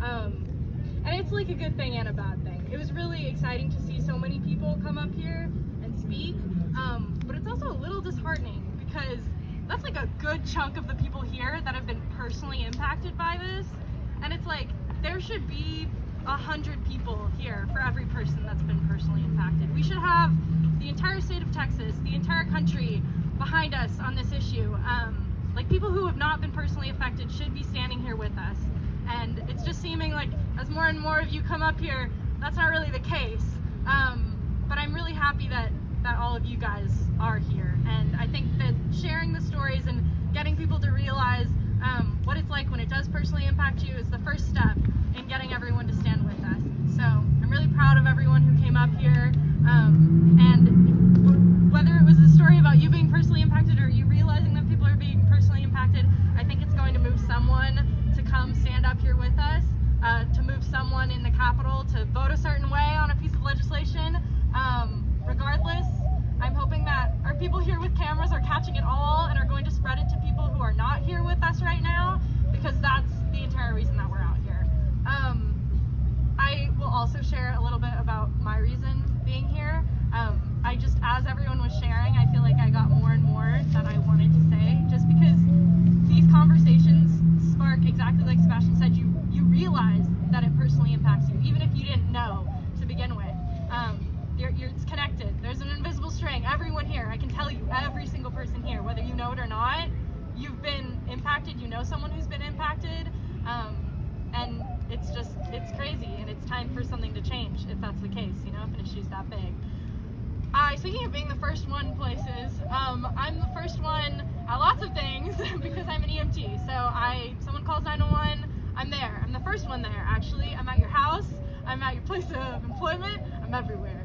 And it's like a good thing and a bad thing. It was really exciting to see so many people come up here and speak, but it's also a little disheartening because that's like a good chunk of the people here that have been personally impacted by this, and it's like there should be 100 people here for every person that's been personally impacted. We should have the entire state of Texas, the entire country behind us on this issue. Like people who have not been personally affected should be standing here with us. And it's just seeming like as more and more of you come up here, that's not really the case. But I'm really happy that all of you guys are here. And I think that sharing the stories and getting people to realize what it's like when it does personally impact you is the first step in getting everyone to stand with us. So I'm really proud of everyone who came up here. And whether it was the story about you being personally impacted or you realizing that people are being personally impacted, I think it's going to move someone to come stand up here with us, to move someone in the Capitol to vote a certain way on a piece of legislation. Regardless, I'm hoping that our people here with cameras are catching it all and are going to spread it to people who are not here with us right now, because that's the entire reason that we're out here. I will also share a little bit about my reason being here. I just, as everyone was sharing, I feel like I got more and more that I wanted to say, just because these conversations spark, exactly like Sebastian said, you realize that it personally impacts you, even if you didn't know to begin with. It's connected. There's an invisible string. Everyone here, I can tell you, every single person here, whether you know it or not, you've been impacted, you know someone who's been impacted, and it's crazy, and it's time for something to change, if that's the case, if an issue's that big. Speaking of being the first one places, I'm the first one at lots of things because I'm an EMT. So someone calls 911, I'm there. I'm the first one there, actually. I'm at your house, I'm at your place of employment, I'm everywhere.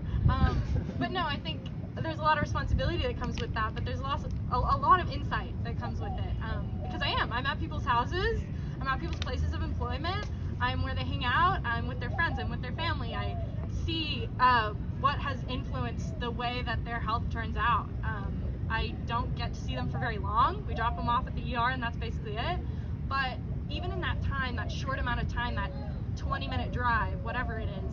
But no, I think there's a lot of responsibility that comes with that, but there's a lot of insight that comes with it. Because I'm at people's houses, I'm at people's places of employment, I'm where they hang out, I'm with their friends, I'm with their family. I see what has influenced the way that their health turns out. I don't get to see them for very long. We drop them off at the ER and that's basically it. But even in that time, that short amount of time, that 20-minute drive, whatever it is,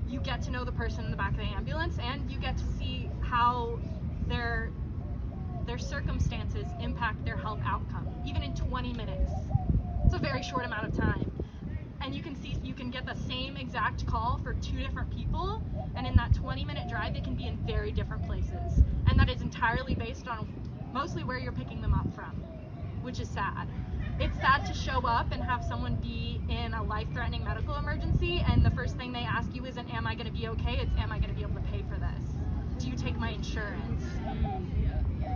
you get to know the person in the back of the ambulance, and you get to see how their circumstances impact their health outcome, even in 20 minutes. It's a very short amount of time. And you can get the same exact call for two different people, and in that 20-minute drive, they can be in very different places. And that is entirely based on mostly where you're picking them up from, which is sad. It's sad to show up and have someone be in a life-threatening medical emergency, and the first thing they ask you isn't, am I going to be okay? It's, am I going to be able to pay for this? Do you take my insurance?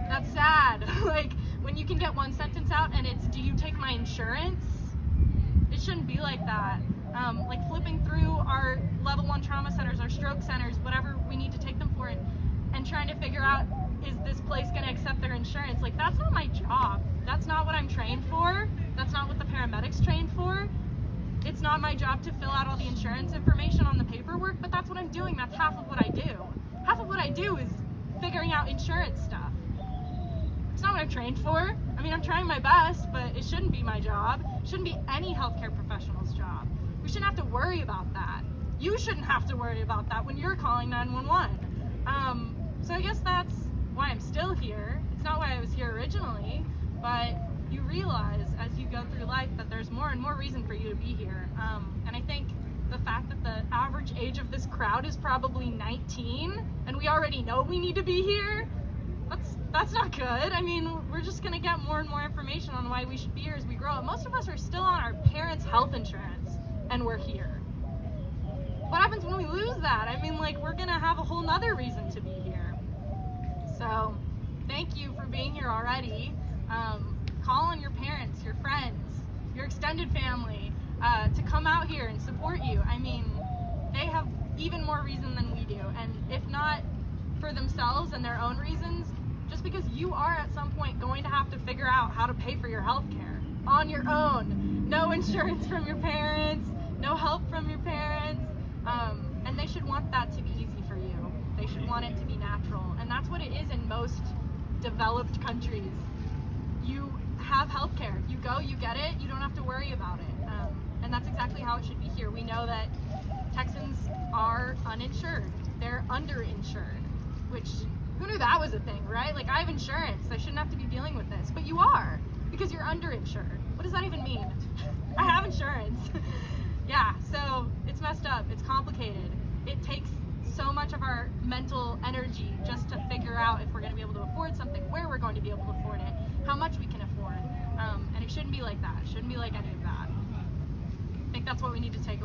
That's sad. Like, when you can get one sentence out and it's, do you take my insurance? It shouldn't be like that. Like flipping through our level 1 trauma centers, our stroke centers, whatever we need to take them for, and trying to figure out, is this place going to accept their insurance? Like, that's not my job. That's not what I'm trained for. That's not what the paramedics trained for. It's not my job to fill out all the insurance information on the paperwork, but that's what I'm doing. That's half of what I do. Half of what I do is figuring out insurance stuff. It's not what I'm trained for. I mean, I'm trying my best, but it shouldn't be my job. It shouldn't be any healthcare professional's job. We shouldn't have to worry about that. You shouldn't have to worry about that when you're calling 911. So I guess that's why I'm still here. It's not why I was here originally, but you realize as you go through life that there's more and more reason for you to be here. And I think the fact that the average age of this crowd is probably 19, and we already know we need to be here, that's not good. I mean, we're just gonna get more and more information on why we should be here as we grow up. Most of us are still on our parents' health insurance, and we're here. What happens when we lose that? I mean, like, we're gonna have a whole nother reason to be here. So, thank you for being here already. Call on your parents, your friends, your extended family, to come out here and support you. I mean, they have even more reason than we do, and if not for themselves and their own reasons, just because you are at some point going to have to figure out how to pay for your health care on your own. No insurance from your parents, no help from your parents, and they should want that to be easy for you. They should want it to be natural, and that's what it is in most developed countries. You have health care. You go, you get it, you don't have to worry about it, and that's exactly exactly how it should be here. We know that Texans are uninsured. They're underinsured, which, who knew that was a thing, right? Like, I have insurance. I shouldn't have to be dealing with this. But you are, because you're underinsured. What does that even mean? I have insurance. Yeah, so it's messed up. It's complicated. It takes so much of our mental energy just to figure out if we're going to be able to afford something, where we're going to be able to afford it, how much we can afford. And it shouldn't be like that. It shouldn't be like any of that. I think that's what we need to take